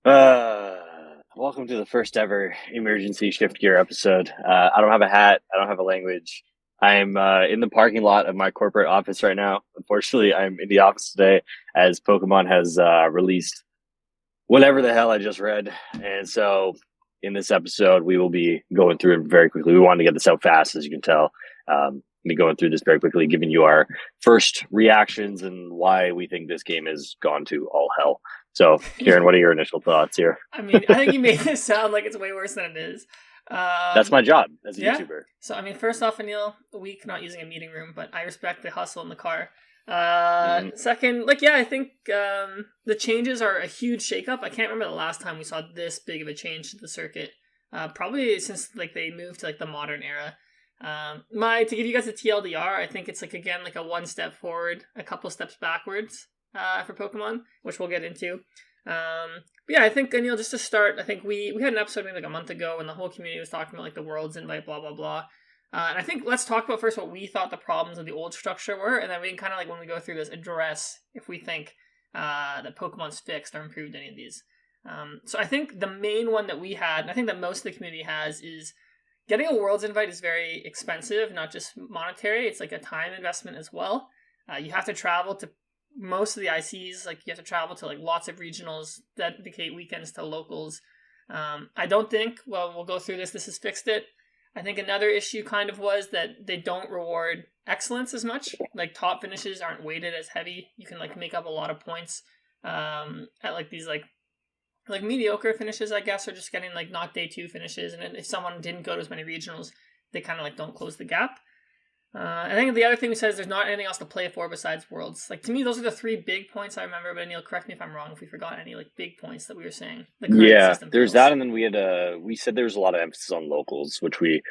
Uh, Welcome to the first ever emergency Shiftgear episode. I don't have a hat. I don't have a language. I'm in the parking lot of my corporate office right now. Unfortunately, I'm in the office today as Pokemon has released whatever the hell I just read. And so in this episode, we will be going through it very quickly. We wanted to get this out fast, as you can tell. Be going through this very quickly, giving you our first reactions and why we think this game has gone to all hell. So, Ciaran, what are your initial thoughts here? I mean, I think you made this sound like it's way worse than it is. That's my job as a Yeah. YouTuber. So, I mean, first off, Aneil, a week not using a meeting room, but I respect the hustle in the car. Second, I think the changes are a huge shakeup. I can't remember the last time we saw this big of a change to the circuit. Probably since they moved to the modern era. To give you guys a TLDR, I think it's again a one step forward, a couple steps backwards for Pokemon, which we'll get into. I think, Aneil, just to start, I think we had an episode maybe a month ago when the whole community was talking about the Worlds invite, blah, blah, blah. And I think let's talk about first what we thought the problems of the old structure were, and then we can kind of when we go through this, address if we think that Pokemon's fixed or improved any of these. So I think the main one that we had, and I think that most of the community has, is getting a Worlds invite is very expensive, not just monetary. It's a time investment as well. You have to travel to most of the ICs. You have to travel to lots of regionals, dedicate weekends to locals. I don't think, we'll go through this. This has fixed it. I think another issue kind of was that they don't reward excellence as much. Top finishes aren't weighted as heavy. You can make up a lot of points at these mediocre finishes, I guess, or just getting not day 2 finishes. And if someone didn't go to as many regionals, they kind of don't close the gap. I think the other thing we said is there's not anything else to play for besides Worlds. To me, those are the 3 big points I remember. But Aneil, correct me if I'm wrong if we forgot any big points that we were saying. Yeah, there's that, and then we said there was a lot of emphasis on locals, which we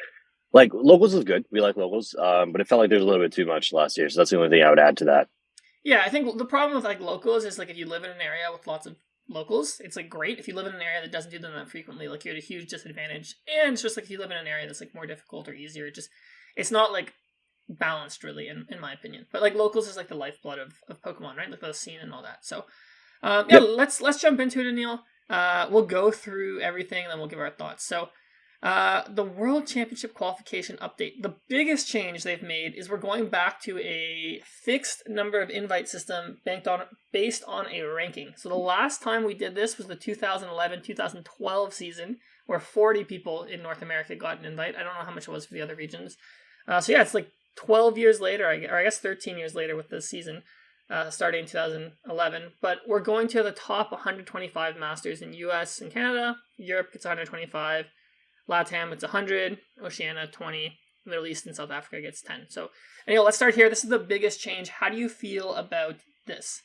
like. Locals is good. We like locals, but it felt like there's a little bit too much last year. So that's the only thing I would add to that. Yeah, I think the problem with locals is if you live in an area with lots of locals, it's great. If you live in an area that doesn't do them that frequently, you're at a huge disadvantage. And it's just if you live in an area that's more difficult or easier, it's not balanced really in my opinion. But locals is the lifeblood of Pokemon, right? The scene and all that. So Yep. let's jump into it, Aneil. We'll go through everything and then we'll give our thoughts. So the World Championship qualification update. The biggest change they've made is we're going back to a fixed number of invite system based on a ranking. So the last time we did this was the 2011-2012 season, where 40 people in North America got an invite. I don't know how much it was for the other regions. It's 12 years later, or I guess 13 years later with this season, starting in 2011. But we're going to the top 125 Masters in US and Canada. Europe gets 125. LATAM it's 100. Oceania 20. Middle East and South Africa gets 10. So, anyway, let's start here. This is the biggest change. How do you feel about this?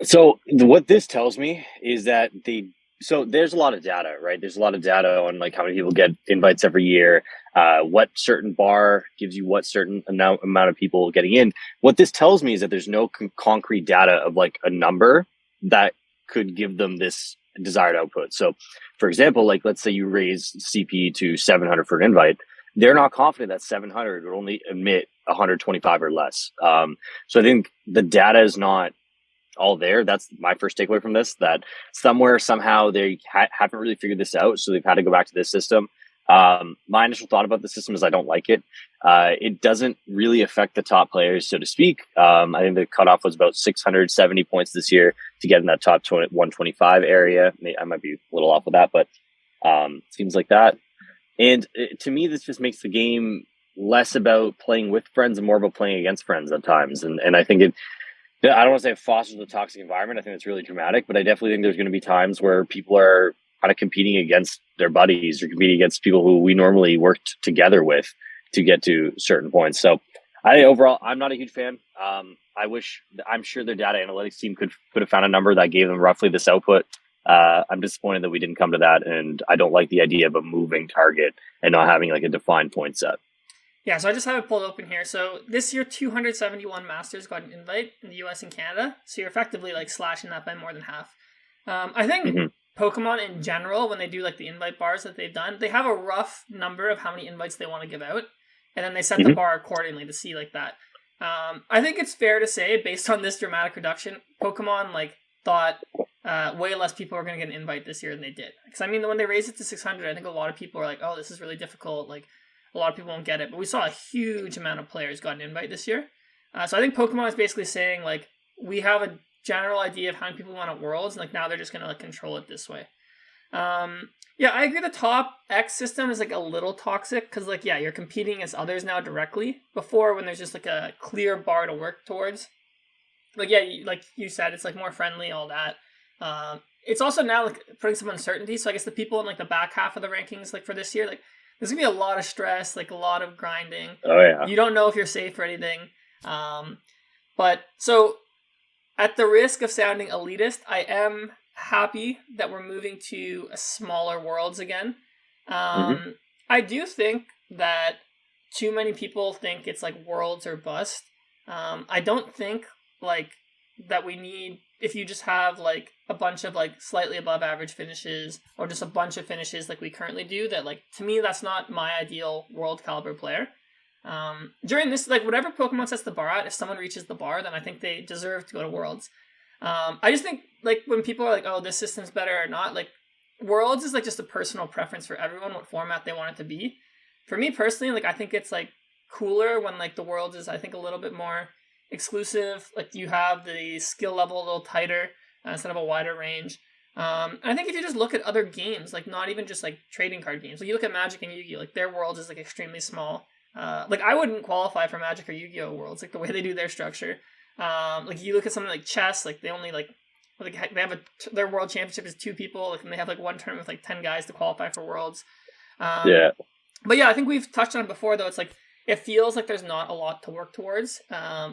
So what this tells me is that there's a lot of data, right? There's a lot of data on how many people get invites every year, what certain bar gives you what certain amount of people getting in. What this tells me is that there's no concrete data of a number that could give them this desired output. So, for example, let's say you raise CP to 700 for an invite, they're not confident that 700 would only admit 125 or less. So I think the data is not all there. That's my first takeaway from this, that somehow they haven't really figured this out. So they've had to go back to this system. My initial thought about the system is I don't like it. It doesn't really affect the top players, so to speak. I think the cutoff was about 670 points this year to get in that top 125 area. I might be a little off with that, but seems like that. And to me, this just makes the game less about playing with friends and more about playing against friends at times. And I think I don't want to say it fosters a toxic environment. I think it's really dramatic, but I definitely think there's going to be times where people are kind of competing against their buddies or competing against people who we normally worked together with to get to certain points. So overall, I'm not a huge fan. I'm sure their data analytics team could have found a number that gave them roughly this output. I'm disappointed that we didn't come to that. And I don't like the idea of a moving target and not having a defined point set. Yeah, so I just have it pulled open here. So this year, 271 Masters got an invite in the US and Canada. So you're effectively slashing that by more than half. I think Pokemon in general, when they do the invite bars that they've done, they have a rough number of how many invites they want to give out. And then they set the bar accordingly to see that. I think it's fair to say, based on this dramatic reduction, Pokemon thought way less people were going to get an invite this year than they did. Because I mean, when they raised it to 600, I think a lot of people are like, "Oh, this is really difficult." Like, a lot of people won't get it. But we saw a huge amount of players got an invite this year. So I think Pokemon is basically saying like, we have a general idea of how many people want at Worlds, and like now they're just going to like control it this way. Yeah, I agree. The top X system is like a little toxic because like, yeah, you're competing against others now directly. Before, when there's just like a clear bar to work towards, like, yeah, like you said, it's like more friendly, all that. It's also now like putting some uncertainty. So I guess the people in like the back half of the rankings, like for this year, like there's gonna be a lot of stress, like a lot of grinding. Oh yeah. You don't know if you're safe or anything. But so at the risk of sounding elitist, I am happy that we're moving to a smaller Worlds again. I do think that too many people think it's like Worlds or bust. I don't think like that we need, if you just have like a bunch of like slightly above average finishes or just a bunch of finishes like we currently do, that like to me that's not my ideal world caliber player. During this, like whatever Pokemon sets the bar at, if someone reaches the bar, then I think they deserve to go to Worlds. I just think like when people are like, oh, this system's better or not, like Worlds is like just a personal preference for everyone, what format they want it to be. For me personally, like I think it's like cooler when like the Worlds is, I think, a little bit more exclusive. Like you have the skill level a little tighter instead of a wider range. And I think if you just look at other games, like not even just like trading card games, like you look at Magic and Yu-Gi-Oh, like their Worlds is like extremely small. Like I wouldn't qualify for Magic or Yu-Gi-Oh Worlds, like the way they do their structure. Like you look at something like chess, like they only like they have their world championship is 2 people, like, and they have like one tournament with like 10 guys to qualify for Worlds. Yeah. But yeah, I think we've touched on it before though. It's like it feels like there's not a lot to work towards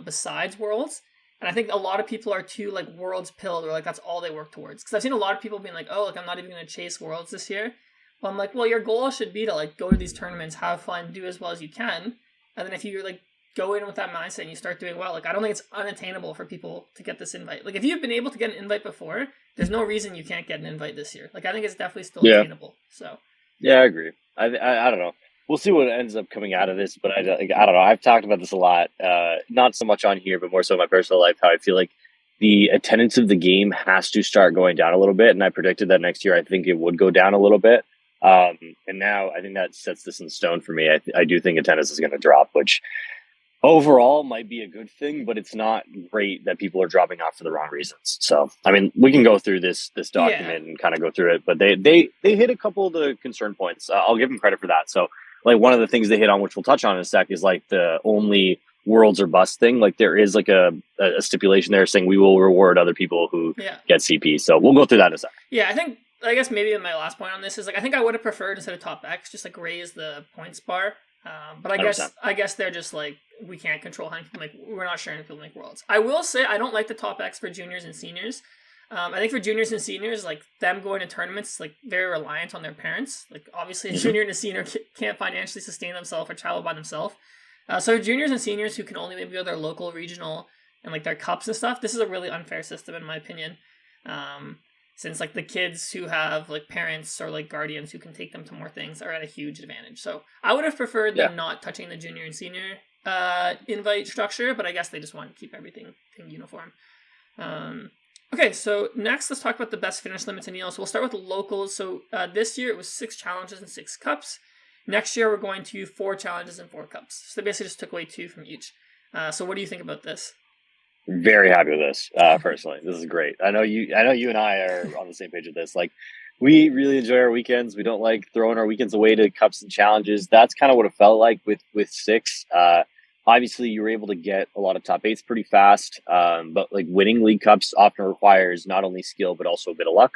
besides Worlds, and I think a lot of people are too like Worlds pilled, or like that's all they work towards. Because I've seen a lot of people being like, oh, like I'm not even going to chase Worlds this year. Well, I'm like, well, your goal should be to like go to these tournaments, have fun, do as well as you can, and then if you like go in with that mindset and you start doing well, like I don't think it's unattainable for people to get this invite. Like if you've been able to get an invite before, there's no reason you can't get an invite this year. Like I think it's definitely still attainable. So yeah, I agree. I don't know. We'll see what ends up coming out of this, but I don't know. I've talked about this a lot, not so much on here, but more so in my personal life. How I feel like the attendance of the game has to start going down a little bit, and I predicted that next year I think it would go down a little bit. And now I think that sets this in stone for me. I do think attendance is going to drop, which overall might be a good thing, but it's not great that people are dropping off for the wrong reasons. So, I mean, we can go through this document and kind of go through it, but they hit a couple of the concern points. I'll give them credit for that. So, like one of the things they hit on, which we'll touch on in a sec, is like the only Worlds or bust thing. Like there is like a stipulation there saying we will reward other people who get CP. So we'll go through that in a sec. Yeah, I guess maybe my last point on this is like I think I would have preferred, instead of top X, just like raise the points bar. But I guess they're just like, we can't control how many people we're not sure how many people make Worlds. I will say I don't like the top X for juniors and seniors. I think for juniors and seniors, like them going to tournaments, like very reliant on their parents. Like obviously a junior and a senior can't financially sustain themselves or travel by themselves. So juniors and seniors who can only maybe go to their local, regional, and like their cups and stuff, this is a really unfair system in my opinion. Since like the kids who have like parents or like guardians who can take them to more things are at a huge advantage. So I would have preferred them not touching the junior and senior invite structure, but I guess they just want to keep everything uniform. Okay, so next let's talk about the best finish limits in Aneil. So we'll start with the locals. So this year it was 6 challenges and 6 cups. Next year we're going to 4 challenges and 4 cups. So they basically just took away 2 from each. So what do you think about this? Very happy with this, personally. This is great. I know you and I are on the same page with this. Like, we really enjoy our weekends. We don't like throwing our weekends away to cups and challenges. That's kind of what it felt like with 6. Obviously, you were able to get a lot of top 8s pretty fast, but like winning league cups often requires not only skill but also a bit of luck.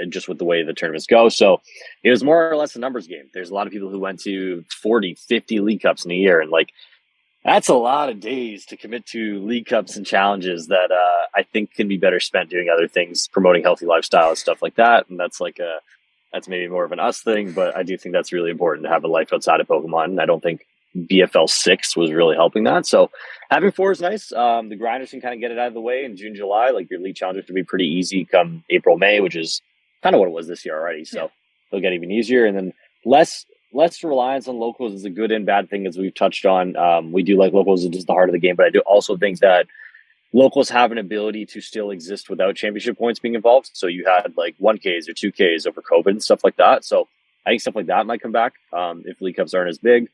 Just with the way the tournaments go. So it was more or less a numbers game. There's a lot of people who went to 40, 50 league cups in a year, and like, that's a lot of days to commit to league cups and challenges that I think can be better spent doing other things, promoting healthy lifestyle, stuff like that. And that's that's maybe more of an us thing, but I do think that's really important to have a life outside of Pokemon. And I don't think BFL 6 was really helping that. So having 4 is nice. The grinders can kind of get it out of the way in June, July. Like your league challenges can be pretty easy come April, May, which is kind of what it was this year already. So they'll get even easier. And then less reliance on locals is a good and bad thing, as we've touched on. We do like locals, it's just the heart of the game, but I do also think that locals have an ability to still exist without championship points being involved. So you had like 1Ks or 2Ks over COVID and stuff like that. So I think stuff like that might come back if League Cups aren't as big.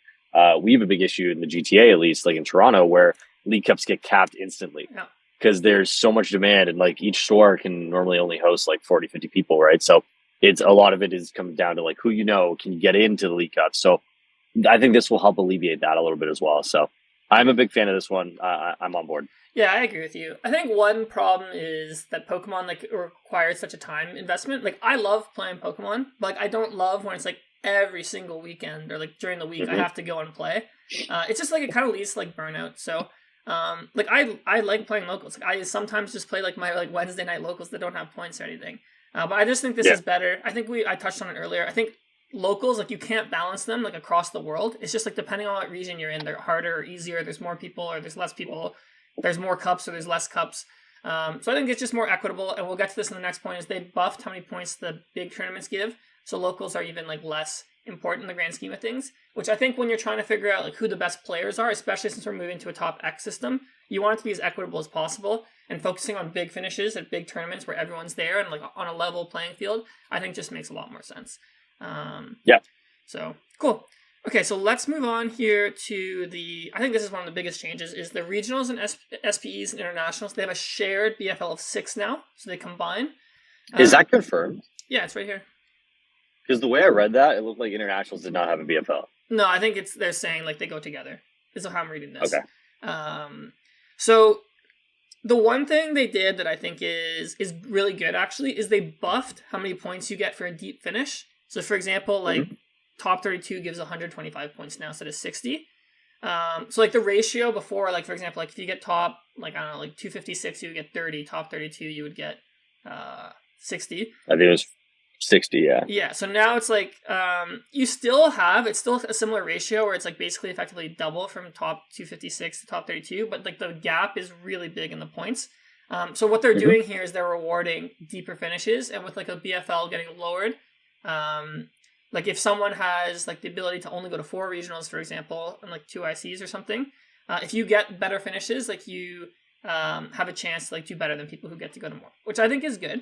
We have a big issue in the GTA, at least like in Toronto, where League Cups get capped instantly because there's so much demand, and like each store can normally only host like 40, 50 people, right? So it's a lot of it is comes down to like who can you get into the League Cup. So I think this will help alleviate that a little bit as well. So I'm a big fan of this one. I'm on board. Yeah, I agree with you. I think one problem is that Pokemon like requires such a time investment. Like I love playing Pokemon, but like, I don't love when it's like every single weekend or like during the week I have to go and play. It's just like it kind of leads to like burnout. So like I like playing locals. Like, I sometimes just play like my like Wednesday night locals that don't have points or anything. But I just think this is better. I think I touched on it earlier. I think locals, like you can't balance them like across the world. It's just like depending on what region you're in, they're harder or easier. There's more people or there's less people. There's more cups or there's less cups. So I think it's just more equitable. And we'll get to this in the next point is they buffed how many points the big tournaments give. So locals are even like less important in the grand scheme of things, which I think when you're trying to figure out like who the best players are, especially since we're moving to a top X system, you want it to be as equitable as possible, and focusing on big finishes at big tournaments where everyone's there and like on a level playing field, I think just makes a lot more sense. So cool. Okay, so let's move on here to I think this is one of the biggest changes, is the regionals and SPEs and internationals. They have a shared BFL of 6 now, so they combine. Is that confirmed? Yeah, it's right here. Because the way I read that, it looked like internationals did not have a BFL. No, I think they're saying like they go together. Is how I'm reading this. Okay. So the one thing they did that I think is really good actually is they buffed how many points you get for a deep finish. So for example, like top 32 gives 125 points now instead of 60. So like the ratio before, like for example, like if you get top, like I don't know, like 256, you would get 30. Top 32, you would get 60. I think it was 60, yeah. Yeah, so now it's like it's still a similar ratio where it's like basically effectively double from top 256 to top 32, but like the gap is really big in the points. So what they're doing here is they're rewarding deeper finishes, and with like a BFL getting lowered, like if someone has like the ability to only go to 4 regionals, for example, and like 2 ICs or something, if you get better finishes, like you have a chance to like do better than people who get to go to more, which I think is good.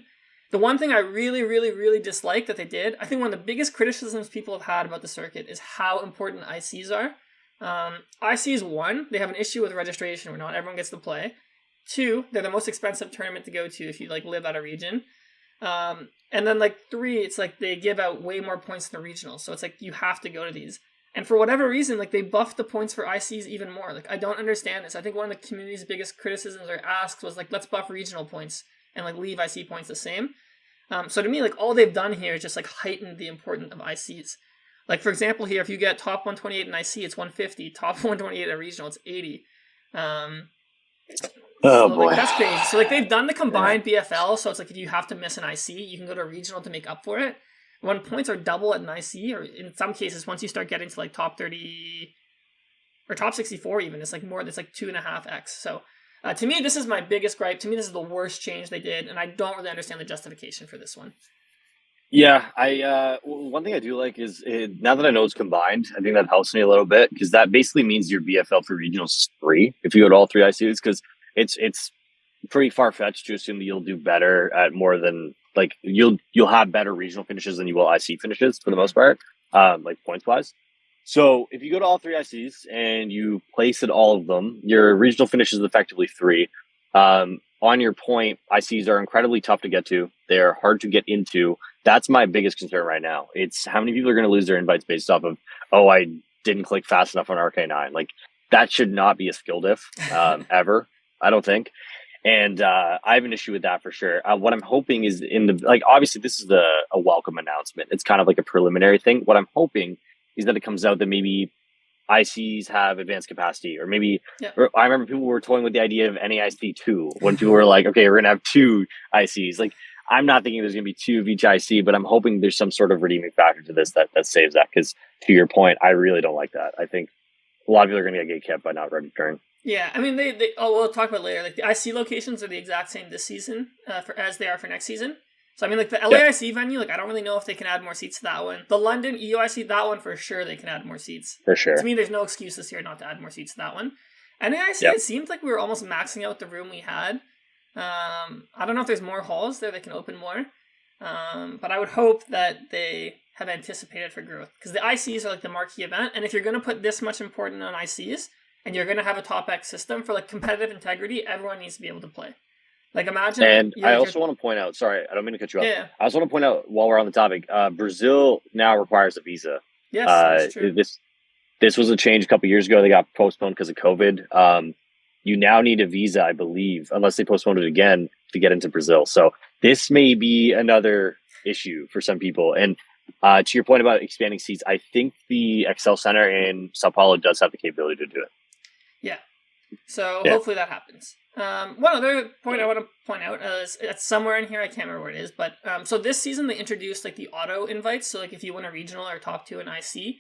The one thing I really, really, really dislike that they did, I think one of the biggest criticisms people have had about the circuit is how important ICs are. ICs, 1, they have an issue with registration where not everyone gets to play. 2, they're the most expensive tournament to go to if you like live out a region. And then like 3, it's like they give out way more points than the regionals. So it's like you have to go to these. And for whatever reason, like they buffed the points for ICs even more. Like I don't understand this. I think one of the community's biggest criticisms or asks was like, let's buff regional points and like leave IC points the same. So to me, like all they've done here is just like heightened the importance of ICs. Like for example here, if you get top 128 in IC, it's 150. Top 128 at regional, it's 80. So, boy. like, that's crazy. So like they've done the combined BFL, so it's like if you have to miss an IC, you can go to a regional to make up for it. When points are double at an IC, or in some cases, once you start getting to like top 30 or top 64 even, it's like more, it's like 2.5x. So to me, this is my biggest gripe. To me, this is the worst change they did, and I don't really understand the justification for this one. Yeah, one thing I do like is now that I know it's combined, I think that helps me a little bit, because that basically means your BFL for regionals is 3 if you go to all 3 ICs, because it's pretty far fetched to assume that you'll do better at more than like you'll have better regional finishes than you will IC finishes for the most part, like points wise. So if you go to all 3 ICs and you place at all of them, your regional finish is effectively 3. On your point, ICs are incredibly tough to get to. They're hard to get into. That's my biggest concern right now. It's how many people are going to lose their invites based off of, oh, I didn't click fast enough on RK9. Like that should not be a skill diff ever, I don't think. And I have an issue with that for sure. What I'm hoping is obviously this is a welcome announcement. It's kind of like a preliminary thing. What I'm hoping is that it comes out that maybe ICs have advanced capacity, or maybe or I remember people were toying with the idea of NAIC 2 when people were like, okay, we're going to have 2 ICs. Like, I'm not thinking there's going to be 2 of each IC, but I'm hoping there's some sort of redeeming factor to this that saves that. Because to your point, I really don't like that. I think a lot of people are going to get gatekept by not registering. Yeah, I mean, we'll talk about it later. Like the IC locations are the exact same this season as they are for next season. So I mean, like the LAIC venue, like I don't really know if they can add more seats to that one. The London EUIC, that one for sure they can add more seats. For sure. To me, there's no excuse this year not to add more seats to that one. NAIC, Yep. it seemed like we were almost maxing out the room we had. I don't know if there's more halls there that can open more, but I would hope that they have anticipated for growth, because the ICs are like the marquee event, and if you're going to put this much importance on ICs and you're going to have a top X system for like competitive integrity, everyone needs to be able to play. Like imagine. And I also want to point out, sorry, I don't mean to cut you off. Yeah. I also want to point out while we're on the topic, Brazil now requires a visa. Yes, that's true. This was a change a couple years ago. They got postponed because of COVID. You now need a visa, I believe, unless they postponed it again, to get into Brazil. So this may be another issue for some people. And to your point about expanding seats, I think the Excel Center in Sao Paulo does have the capability to do it. Yeah. So hopefully that happens. One other point I want to point out is it's somewhere in here, I can't remember where it is, but so this season they introduced like the auto invites. So like if you win a regional or top 2 in IC,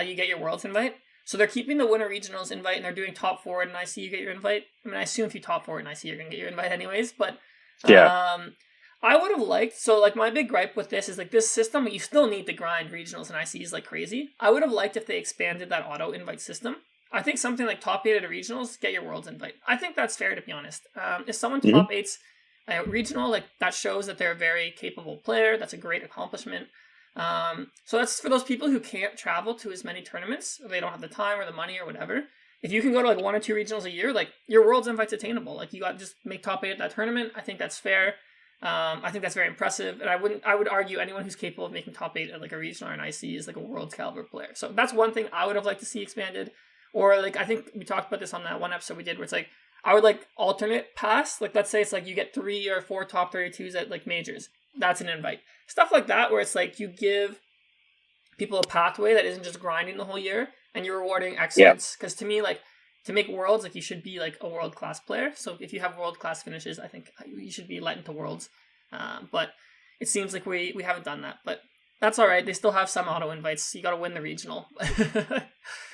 you get your Worlds invite. So they're keeping the winner regionals invite, and they're doing top 4 in IC, you get your invite. I mean, I assume if you top 4 in IC, you're gonna get your invite anyways. But I would have liked, so like my big gripe with this is like this system, you still need to grind regionals and ICs like crazy. I would have liked if they expanded that auto invite system. I think something like top 8 at a regionals, get your Worlds invite. I think that's fair, to be honest. If someone top 8's a regional, like that shows that they're a very capable player. That's a great accomplishment. So that's for those people who can't travel to as many tournaments, or they don't have the time or the money or whatever. If you can go to like 1 or 2 regionals a year, like your Worlds invite's attainable. Like you got to just make top 8 at that tournament. I think that's fair. I think that's very impressive, and I would argue anyone who's capable of making top 8 at like a regional or an IC is like a Worlds caliber player. So that's one thing I would have liked to see expanded. Or like I think we talked about this on that one episode we did, where it's like I would like alternate pass. Like let's say it's like you get 3 or 4 top 32s at like majors. That's an invite. Stuff like that, where it's like you give people a pathway that isn't just grinding the whole year, and you're rewarding excellence. Because to me, like to make Worlds, like you should be like a world class player. So if you have world class finishes, I think you should be let into Worlds. But it seems like we haven't done that. But that's all right. They still have some auto invites. You got to win the regional.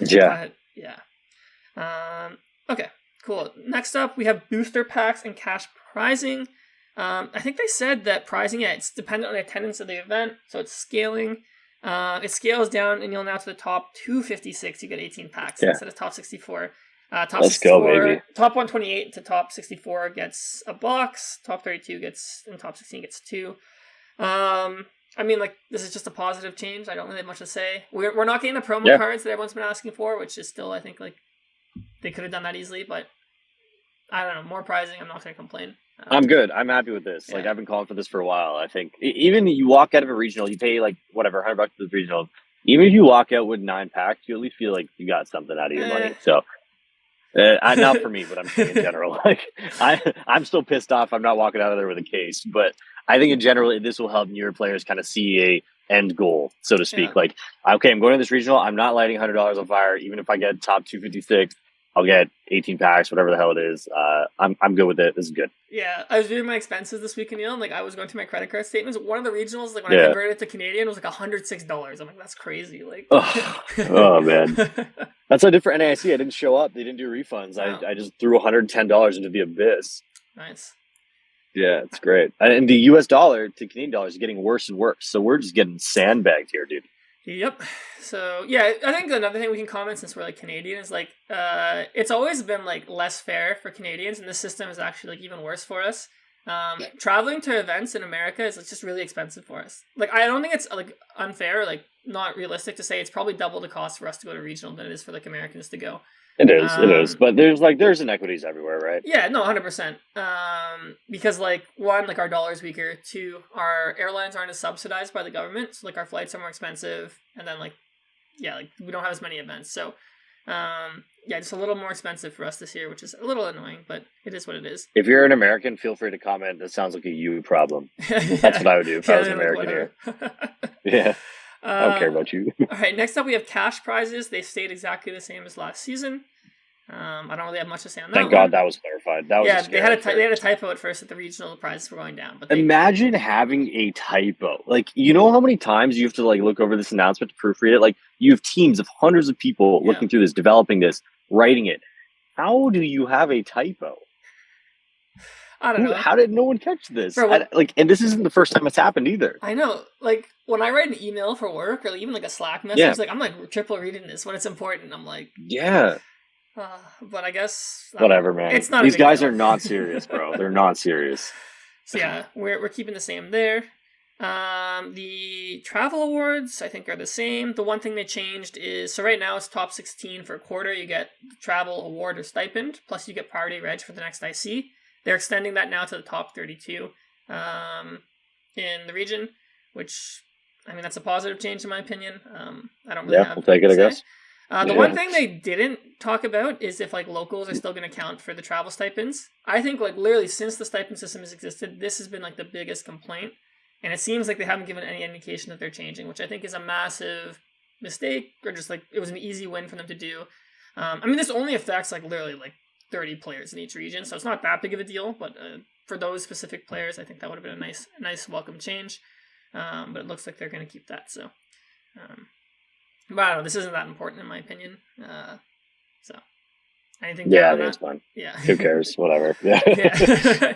Yeah. But, yeah. Okay. Cool. Next up, we have booster packs and cash prizing. I think they said that pricing, it's dependent on the attendance of the event, so it's scaling. It scales down, and you'll now to the top 256, you get 18 packs instead of top 64. Let's go, baby. Top 128 to top 64 gets a box. Top 32 gets, and top 16 gets 2. I mean, like, this is just a positive change. I don't really have much to say. We're not getting the promo cards that everyone's been asking for, which is still, I think, like, they could have done that easily, but I don't know. More prizing, I'm not going to complain. I'm good. I'm happy with this. Like, I've been calling for this for a while. I think even you walk out of a regional, you pay like whatever, $100 to the regional. Even if you walk out with 9 packs, you at least feel like you got something out of your money. So, not for me, but I'm saying in general. Like, I'm still pissed off. I'm not walking out of there with a case, but I think in general this will help newer players kind of see a end goal, so to speak. Like, okay, I'm going to this regional. I'm not lighting $100 on fire. Even if I get top 256. I'll get 18 packs, whatever the hell it is. I'm good with it. This is good. Yeah, I was doing my expenses this week, Aneil, and like I was going through my credit card statements. One of the regionals, like when I converted it to Canadian, was like $106. I'm like, that's crazy. Like, oh man, that's how different NAIC. I didn't show up. They didn't do refunds. Wow. I just threw $110 into the abyss. Nice. Yeah, it's great. And the US dollar to Canadian dollars is getting worse and worse. So we're just getting sandbagged here, dude. Yep. So yeah, I think another thing we can comment, since we're like Canadian, is like it's always been like less fair for Canadians, and this system is actually like even worse for us. Traveling to events in America is just really expensive for us. Like I don't think it's like unfair, like not realistic to say it's probably double the cost for us to go to regional than it is for like Americans to go. It is, but there's inequities everywhere, right? Yeah, no, 100%. Because like one, like our dollar's weaker. 2, our airlines aren't as subsidized by the government, so like our flights are more expensive, and then like we don't have as many events. So just a little more expensive for us this year, which is a little annoying, but it is what it is. If you're an American, feel free to comment. That sounds like a you problem. That's what I would do if I was an American here. Yeah. I don't care about you. All right, next up we have cash prizes. They stayed exactly the same as last season. I don't really have much to say on that. Thank God that was clarified. That was they had a typo at first that the regional prizes were going down. But imagine having a typo. Like, you know how many times you have to like look over this announcement to proofread it? Like, you have teams of hundreds of people looking through this, developing this, writing it. How do you have a typo? I don't know. How did no one catch this? Bro, and this isn't the first time it's happened either. I know. Like, when I write an email for work or even like a Slack message, like I'm like triple reading this when it's important. I'm like, yeah. But I guess Whatever, man. It's not. These guys are not serious, bro. They're not serious. So yeah, we're keeping the same there. The travel awards I think are the same. The one thing they changed is so right now it's top 16 for a quarter. You get the travel award or stipend, plus you get priority reg for the next IC. They're extending that now to the top 32 in the region, which I mean that's a positive change in my opinion. I don't really have we'll take it, I guess. The one thing they didn't talk about is if like locals are still going to count for the travel stipends. I think like literally since the stipend system has existed, this has been like the biggest complaint, and it seems like they haven't given any indication that they're changing, which I think is a massive mistake, or just like it was an easy win for them to do. I mean, this only affects like literally like 30 players in each region, so it's not that big of a deal. But for those specific players, I think that would have been a nice welcome change. But it looks like they're going to keep that. So. But I don't know, this isn't that important in my opinion. So anything? Yeah, I think it's fine. Yeah. Who cares? Whatever. Yeah. Yeah.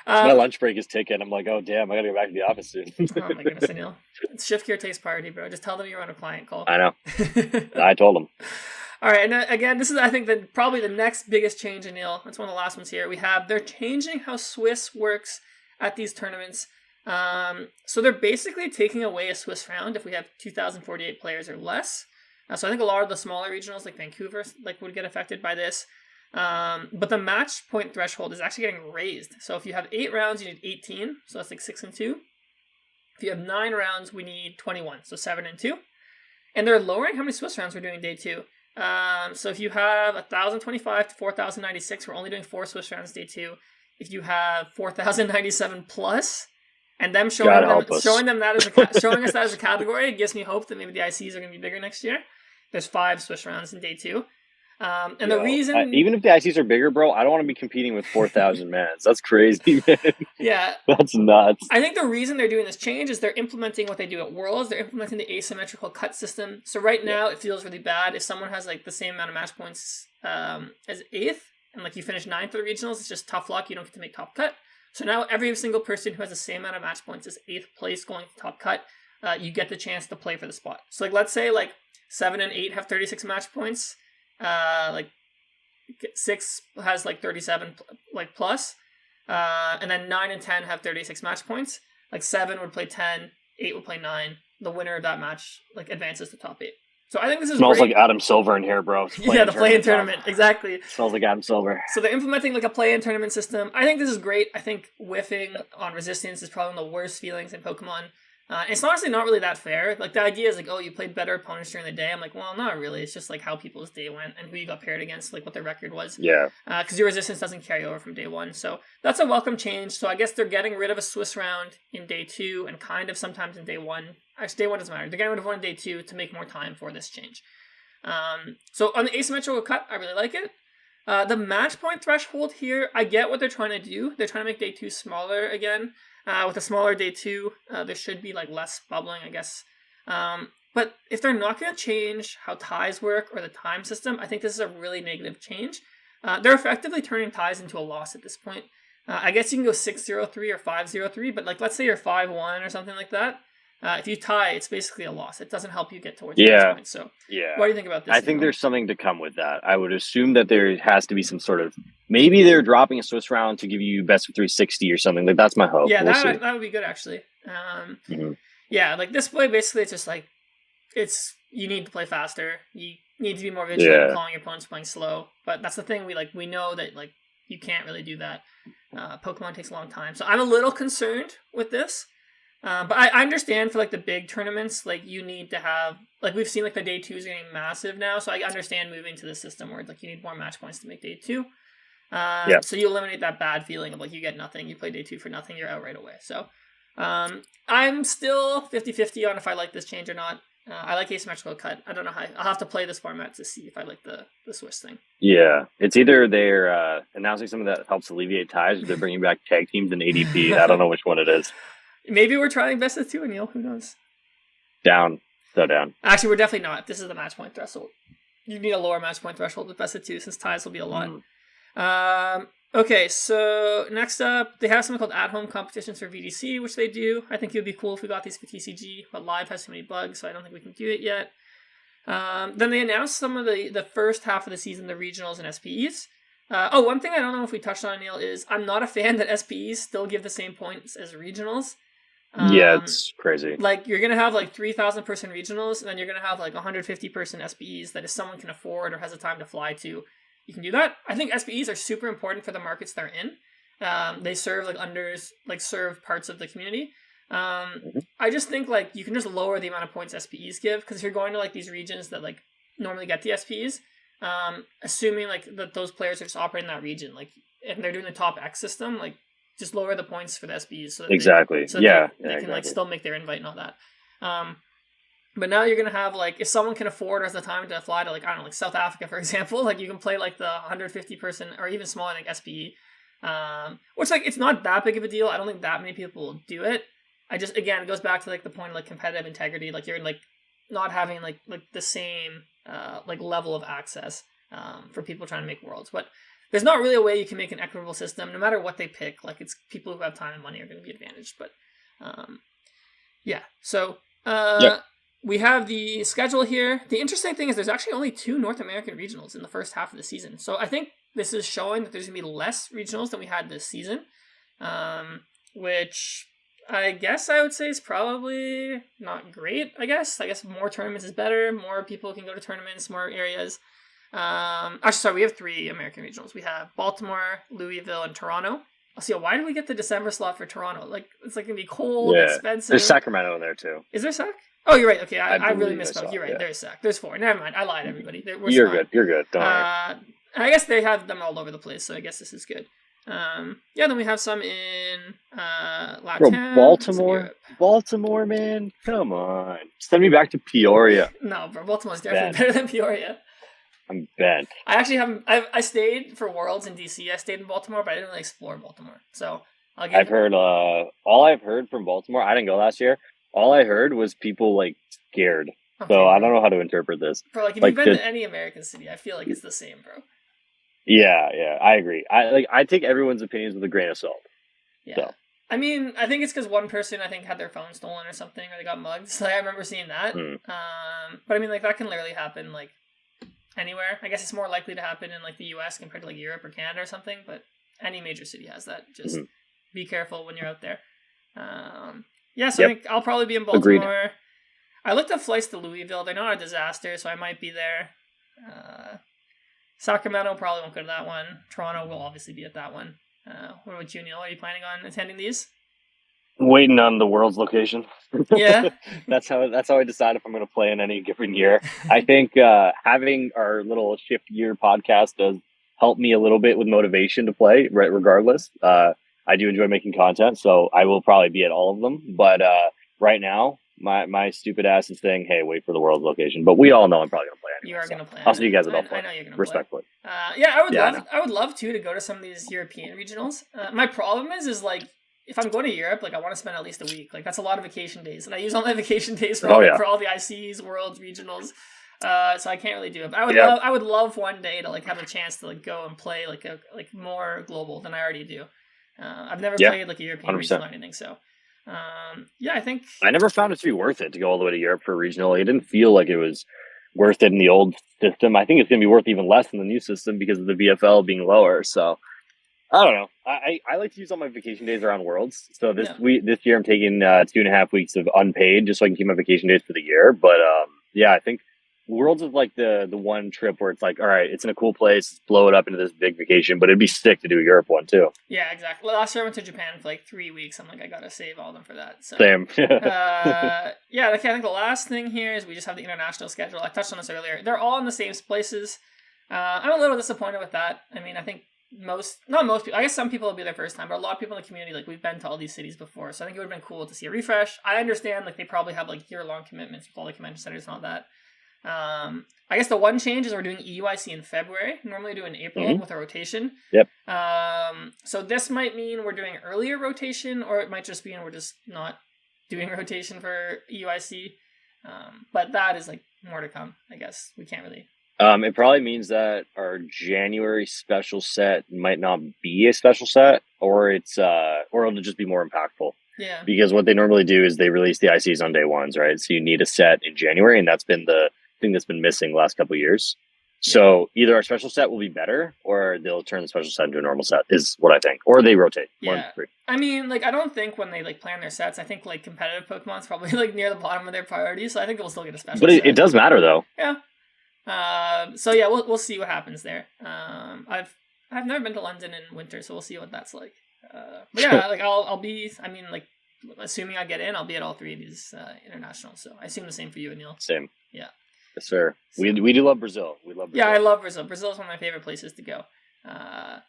My lunch break is ticking. I'm like, oh damn, I gotta go back to the office soon. Oh my goodness, Aneil. Shiftgear takes priority, bro. Just tell them you're on a client call. I know. I told them. All right, and again, this is I think probably the next biggest change, Aneil. That's one of the last ones here. They're changing how Swiss works at these tournaments. So they're basically taking away a Swiss round if we have 2,048 players or less. So I think a lot of the smaller regionals like Vancouver would get affected by this. But the match point threshold is actually getting raised. So if you have 8 rounds, you need 18. So that's like 6 and 2. If you have 9 rounds, we need 21. So 7 and 2. And they're lowering how many Swiss rounds we're doing day 2. So if you have 1,025 to 4,096, we're only doing 4 Swiss rounds day 2. If you have 4,097 plus, and them showing us that as a category, it gives me hope that maybe the ICs are going to be bigger next year. There's 5 Swiss rounds in day 2. And the reason... even if the ICs are bigger, bro, I don't want to be competing with 4,000 mans. That's crazy, man. Yeah. That's nuts. I think the reason they're doing this change is they're implementing what they do at Worlds. They're implementing the asymmetrical cut system. So right now, it feels really bad. If someone has like the same amount of match points as 8th, and like you finish 9th at the regionals, it's just tough luck. You don't get to make top cut. So now every single person who has the same amount of match points as 8th place going to top cut, you get the chance to play for the spot. So like let's say like 7 and 8 have 36 match points, like 6 has like 37 like plus, and then 9 and 10 have 36 match points. Like 7 would play 10, 8 would play 9. The winner of that match like advances to top 8. So I think this is smells great. like Adam Silver in here, bro. Yeah, the play-in tournament. Exactly. It smells like Adam Silver. So they're implementing like a play-in tournament system. I think this is great. I think whiffing on resistance is probably one of the worst feelings in Pokemon. It's honestly not really that fair. Like the idea is like, oh, you played better opponents during the day. I'm like, well, not really. It's just like how people's day went and who you got paired against, like what their record was. Yeah. Because your resistance doesn't carry over from day 1. So that's a welcome change. So I guess they're getting rid of a Swiss round in day 2 and kind of sometimes in day 1. Actually, day 1 doesn't matter. They're getting rid of one in day 2 to make more time for this change. So on the asymmetrical cut, I really like it. The match point threshold here, I get what they're trying to do. They're trying to make day 2 smaller again. With a smaller day 2, there should be like less bubbling, I guess. But if they're not going to change how ties work or the time system, I think this is a really negative change. They're effectively turning ties into a loss at this point. I guess you can go 6-0-3 or 5-0-3, but like let's say you're 5-1 or something like that. If you tie, it's basically a loss. It doesn't help you get towards the match point. So, what do you think about this? I think there's something to come with that. I would assume that there has to be some sort of maybe they're dropping a Swiss round to give you best of 360 or something. Like that's my hope. Yeah, that would be good actually. Yeah, like this play basically it's just like you need to play faster. You need to be more vigilant in calling your opponents playing slow. But that's the thing we know that like you can't really do that. Pokemon takes a long time, so I'm a little concerned with this. But I understand for like the big tournaments, like you need to have like we've seen like the day 2 is getting massive now, so I understand moving to the system where like you need more match points to make day 2. So you eliminate that bad feeling of like you get nothing, you play day 2 for nothing, you're out right away. So I'm still 50-50 on if I like this change or not. I like asymmetrical cut. I don't know how I'll have to play this format to see if I like the Swiss thing. Yeah, it's either they're announcing something that helps alleviate ties, or they're bringing back tag teams and ADP. I don't know which one it is. Maybe we're trying best of 2, Aneil. Who knows? Down. So down. Actually, we're definitely not. This is the match point threshold. You need a lower match point threshold with best of 2 since ties will be a lot. Okay, so next up, they have something called at-home competitions for VDC, which they do. I think it would be cool if we got these for TCG, but live has too many bugs, so I don't think we can do it yet. Then they announced some of the first half of the season, the regionals and SPEs. One thing I don't know if we touched on, Neil, is I'm not a fan that SPEs still give the same points as regionals. Yeah, it's crazy. Like, you're going to have, like, 3,000 person regionals, and then you're going to have, like, 150 person SPEs that if someone can afford or has the time to fly to, you can do that. I think SPEs are super important for the markets they're in. They serve, like, serve parts of the community. I just think, like, you can just lower the amount of points SPEs give, because if you're going to, like, these regions that, like, normally get the SPEs, assuming, like, that those players are just operating in that region, like, and they're doing the top X system, like, just lower the points for the SPEs so that they can like still make their invite and all that. But now you're gonna have, like, if someone can afford or has the time to fly to, like, I don't know, like South Africa, for example, like, you can play like the 150 person or even smaller, like, SPE, which, like, it's not that big of a deal. I don't think that many people will do it. I just, again, it goes back to, like, the point of, like, competitive integrity. Like, you're, like, not having like the same like level of access for people trying to make worlds, but there's not really a way you can make an equitable system, no matter what they pick. Like, it's people who have time and money are going to be advantaged. But yeah, so we have the schedule here. The interesting thing is there's actually only 2 North American regionals in the first half of the season. So I think this is showing that there's going to be less regionals than we had this season, which I guess I would say is probably not great, I guess. More tournaments is better. More people can go to tournaments, more areas. Actually, sorry, we have 3 American regionals. We have Baltimore, Louisville, and Toronto. Why did we get the December slot for Toronto? Like, it's like going to be cold, expensive. There's Sacramento in there, too. Is there Sac? Oh, you're right. Okay, I really misspoke. You're right. Yeah. There's Sac. There's 4. Never mind. I lied, everybody. You're good. You're good. Don't worry. I guess they have them all over the place, so I guess this is good. Then we have some in Latam. Bro, Baltimore, man, come on, send me back to Peoria. No, bro, Baltimore's definitely better than Peoria. I'm bent. I actually haven't. I stayed for Worlds in DC. I stayed in Baltimore, but I didn't really explore Baltimore. So I've heard all I've heard from Baltimore. I didn't go last year. All I heard was people like scared. Okay, so I don't know how to interpret this. Bro, like, if you've been to any American city, I feel like it's the same, bro. Yeah, I agree. I take everyone's opinions with a grain of salt. Yeah. So. I mean, I think it's because one person, I think, had their phone stolen or something, or they got mugged. So I remember seeing that. But I mean, like, that can literally happen, like, anywhere. I guess it's more likely to happen in, like, the US compared to, like, Europe or Canada or something, but any major city has that. Just be careful when you're out there. I think I'll probably be in Baltimore. Agreed. I looked up flights to Louisville. They're not a disaster, so I might be there. Sacramento probably won't go to that one. Toronto will obviously be at that one. What about you, Neil? Are you planning on attending these? Waiting on the world's location. Yeah. that's how I decide if I'm going to play in any given year. I think having our little Shiftgear podcast does help me a little bit with motivation to play, right? Regardless, I do enjoy making content, so I will probably be at all of them. But right now, my stupid ass is saying, "Hey, wait for the world's location." But we all know I'm probably going to play anyway. You are going to play. I'll see you guys at all. I know you're going to respectfully. I would love to go to some of these European regionals. My problem is like, if I'm going to Europe, like, I want to spend at least a week. Like, that's a lot of vacation days, and I use all my vacation days for all the ICs, worlds, regionals. So I can't really do it. But I would love one day to, like, have a chance to, like, go and play like more global than I already do. I've never played like a European 100%. Regional or anything, so. I think I never found it to be worth it to go all the way to Europe for a regional. It didn't feel like it was worth it in the old system. I think it's going to be worth even less in the new system because of the BFL being lower. So I don't know. I like to use all my vacation days around Worlds. So this year I'm taking 2.5 weeks of unpaid just so I can keep my vacation days for the year. But I think Worlds is like the one trip where it's like, all right, it's in a cool place, blow it up into this big vacation, but it'd be sick to do a Europe one too. Yeah, exactly. Last year I went to Japan for like 3 weeks. I'm like, I gotta save all of them for that. So, same. I think the last thing here is we just have the international schedule. I touched on this earlier. They're all in the same places. I'm a little disappointed with that. I mean, I think not most people, I guess some people will be their first time, but a lot of people in the community, like, we've been to all these cities before, so I think it would have been cool to see a refresh. I understand, like, they probably have like year-long commitments with all the convention centers and all that. I guess the one change is we're doing EUIC in February. Normally we do in April with a rotation. Yep. So this might mean we're doing earlier rotation, or it might just mean we're just not doing rotation for EUIC. But that is, like, more to come, I guess. We can't really. It probably means that our January special set might not be a special set, or it'll just be more impactful. Yeah. Because what they normally do is they release the ICs on day ones, right? So you need a set in January, and that's been the thing that's been missing the last couple of years. So either our special set will be better, or they'll turn the special set into a normal set, is what I think. Or they rotate. Yeah. I mean, like, I don't think when they like plan their sets, I think like competitive Pokemon's probably like near the bottom of their priorities. So I think they'll still get a special. But it does matter though. Yeah. So yeah, we'll see what happens there. I've never been to London in winter, so we'll see what that's like. But yeah, like I'll be. I mean, like, assuming I get in, I'll be at all three of these internationals. So I assume the same for you, Aneil. Same. Yeah. Yes, sir. We do love Brazil. We love Brazil. Yeah, I love Brazil. Brazil is one of my favorite places to go.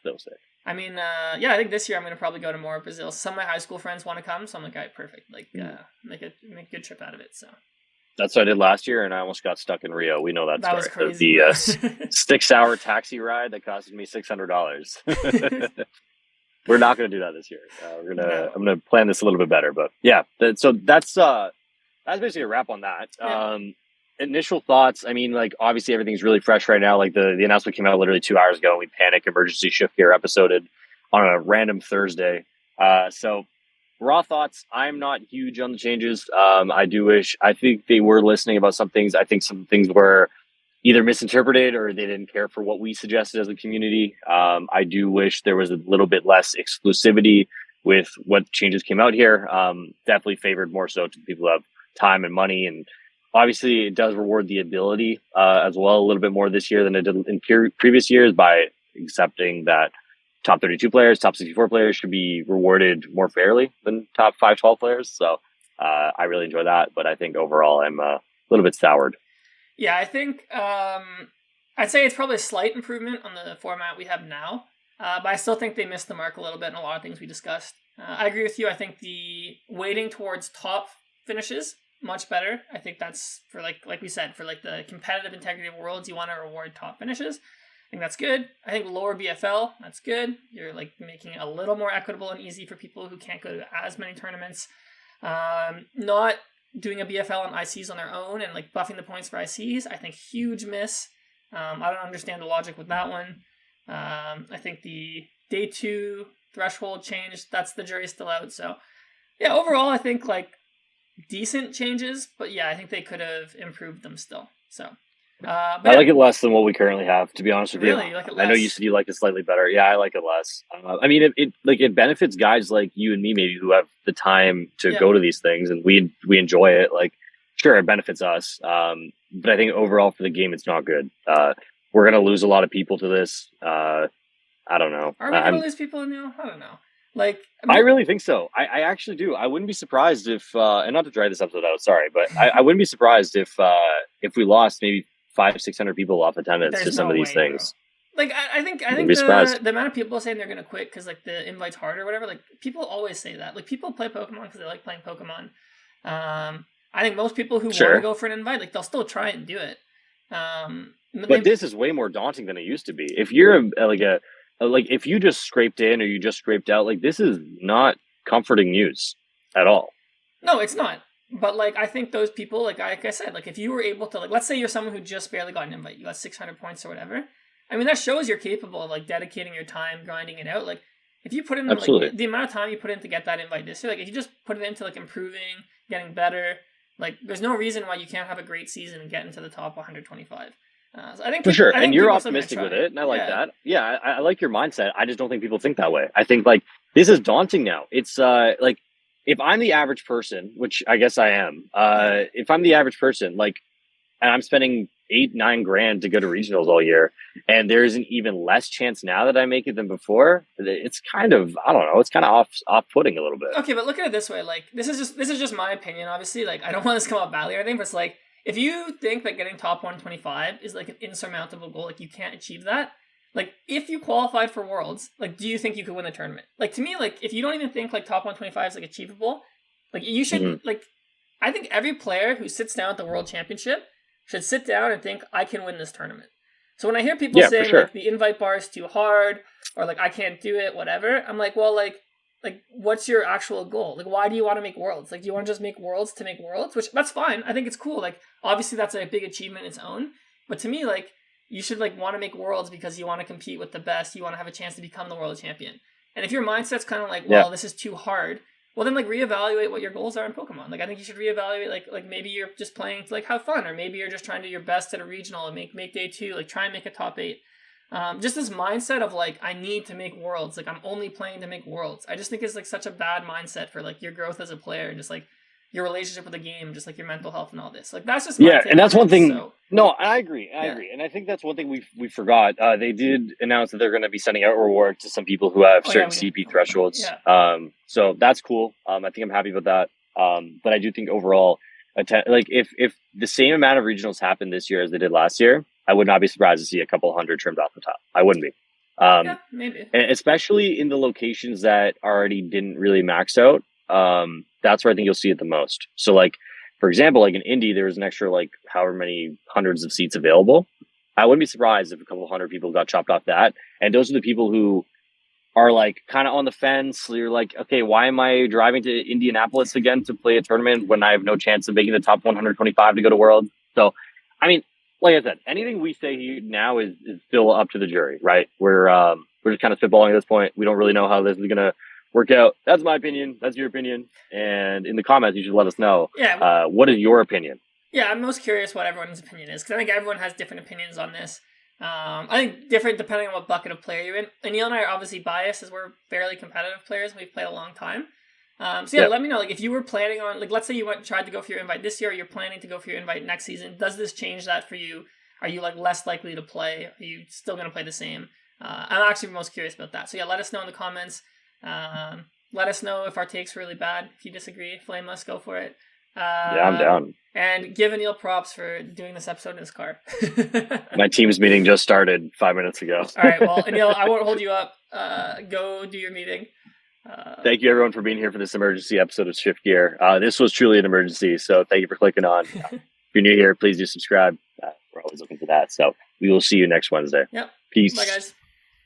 They'll say. I mean, yeah, I think this year I'm going to probably go to more of Brazil. Some of my high school friends want to come, so I'm like, all right, perfect. Like, make a good trip out of it. So that's what I did last year, and I almost got stuck in Rio. We know that story. Was crazy. The stick sour taxi ride that costed me $600. We're not going to do that this year. I'm gonna plan this a little bit better, but yeah. So that's basically a wrap on that. Yeah. Initial thoughts. I mean, like, obviously everything's really fresh right now. Like the announcement came out literally 2 hours ago, and we panic emergency Shiftgear episoded on a random Thursday. So raw thoughts. I'm not huge on the changes. I think they were listening about some things. I think some things were either misinterpreted or they didn't care for what we suggested as a community. I do wish there was a little bit less exclusivity with what changes came out here. Definitely favored more so to people who have time and money, and obviously it does reward the ability as well a little bit more this year than it did in previous years by accepting that top 32 players, top 64 players should be rewarded more fairly than top 512 players. So I really enjoy that, but I think overall I'm a little bit soured. Yeah, I think I'd say it's probably a slight improvement on the format we have now, but I still think they missed the mark a little bit in a lot of things we discussed. I agree with you. I think the weighting towards top finishes, much better. I think that's for like we said, for like the competitive integrity of Worlds, you want to reward top finishes. I think that's good. I think lower BFL, that's good. You're like making it a little more equitable and easy for people who can't go to as many tournaments. Not doing a BFL and ICs on their own and like buffing the points for ICs, I think huge miss. I don't understand the logic with that one. I think the day 2 threshold change, that's the jury's still out. So yeah, overall I think like decent changes, but yeah, I think they could have improved them still. So I like it less than what we currently have, to be honest with you. You like it less? I know you said you like it slightly better. Yeah, I like it less. I mean, it benefits guys like you and me maybe who have the time to go to these things, and we enjoy it. Like, sure, it benefits us, but I think overall for the game, it's not good. We're gonna lose a lot of people to this. I don't know. Are we gonna lose people now? I don't know. Like, I really think so. I actually do. I wouldn't be surprised if, and not to drag this episode out, sorry, but I wouldn't be surprised if we lost maybe 500-600 people off attendance to some of these things. Bro. Like, I think the amount of people saying they're going to quit because like the invite's hard or whatever, like people always say that. Like people play Pokemon because they like playing Pokemon. I think most people who want to go for an invite, like they'll still try and do it. But this is way more daunting than it used to be. If you're if you just scraped in or you just scraped out, like this is not comforting news at all. No, it's not. But like I think those people, like I said, like if you were able to, like, let's say you're someone who just barely got an invite, you got 600 points or whatever. I mean, that shows you're capable of like dedicating your time, grinding it out. Like if you put in like the amount of time you put in to get that invite this year, like if you just put it into like improving, getting better, like there's no reason why you can't have a great season and get into the top 125. So I think for sure, and you're optimistic with it, and I like that. Yeah, I like your mindset. I just don't think people think that way. I think like this is daunting now. It's like if I'm the average person, which I guess I am, if I'm the average person, like, and I'm spending $8-9 grand to go to regionals all year, and there's an even less chance now that I make it than before, it's kind of, I don't know, it's kind of off-putting a little bit. Okay, but look at it this way, like this is just my opinion, obviously. Like I don't want this to come out badly or anything, but it's like if you think that getting top 125 is like an insurmountable goal, like you can't achieve that. Like, if you qualified for Worlds, like, do you think you could win the tournament? Like, to me, like, if you don't even think, like, top 125 is, like, achievable, like, you should, like, I think every player who sits down at the World Championship should sit down and think, I can win this tournament. So when I hear people saying, like, the invite bar is too hard, or, like, I can't do it, whatever, I'm like, well, like, what's your actual goal? Like, why do you want to make Worlds? Like, do you want to just make Worlds to make Worlds? Which, that's fine. I think it's cool. Like, obviously, that's a big achievement in its own. But to me, like, you should like want to make Worlds because you want to compete with the best. You want to have a chance to become the world champion. And if your mindset's kind of like, well, this is too hard. well then like reevaluate what your goals are in Pokemon. Like I think you should reevaluate like maybe you're just playing to like have fun, or maybe you're just trying to do your best at a regional and make day 2, like try and make a top 8. Just this mindset of like I need to make worlds, like I'm only playing to make worlds. I just think it's like such a bad mindset for like your growth as a player and just like your relationship with the game, just like your mental health and all this. Like that's just my take and that's on one it, thing. so. No, I agree, and I think that's one thing we forgot. They did announce that they're going to be sending out rewards to some people who have certain CP thresholds. Yeah. So that's cool. I think I'm happy about that. But I do think overall, like if the same amount of regionals happened this year as they did last year, I would not be surprised to see a couple hundred trimmed off the top. I wouldn't be. Yeah, maybe. And especially in the locations that already didn't really max out. That's where I think you'll see it the most. So like, for example, like in Indy, there was an extra like however many hundreds of seats available. I wouldn't be surprised if a couple hundred people got chopped off that. And those are the people who are like kind of on the fence. You're like, okay, why am I driving to Indianapolis again to play a tournament when I have no chance of making the top 125 to go to World? So, I mean, like I said, anything we say now is still up to the jury, right? We're just kind of spitballing at this point. We don't really know how this is gonna work out. That's my opinion. That's your opinion. And in the comments, you should let us know. Yeah. What is your opinion? Yeah, I'm most curious what everyone's opinion is, because I think everyone has different opinions on this. I think different depending on what bucket of player you're in. Aneil and I are obviously biased as we're fairly competitive players and we've played a long time. Let me know, like if you were planning on, like let's say you tried to go for your invite this year, or you're planning to go for your invite next season. Does this change that for you? Are you like less likely to play? Are you still going to play the same? I'm actually most curious about that. So yeah, let us know in the comments. Let us know if our take's really bad. If you disagree, flame us, go for it. Yeah, I'm down. And give Aneil props for doing this episode in his car. My team's meeting just started 5 minutes ago. All right, well, Aneil, I won't hold you up. Go do your meeting. Thank you, everyone, for being here for this emergency episode of Shiftgear. This was truly an emergency, so thank you for clicking on. If you're new here, please do subscribe. We're always looking for that. So we will see you next Wednesday. Yep. Peace. Bye, guys.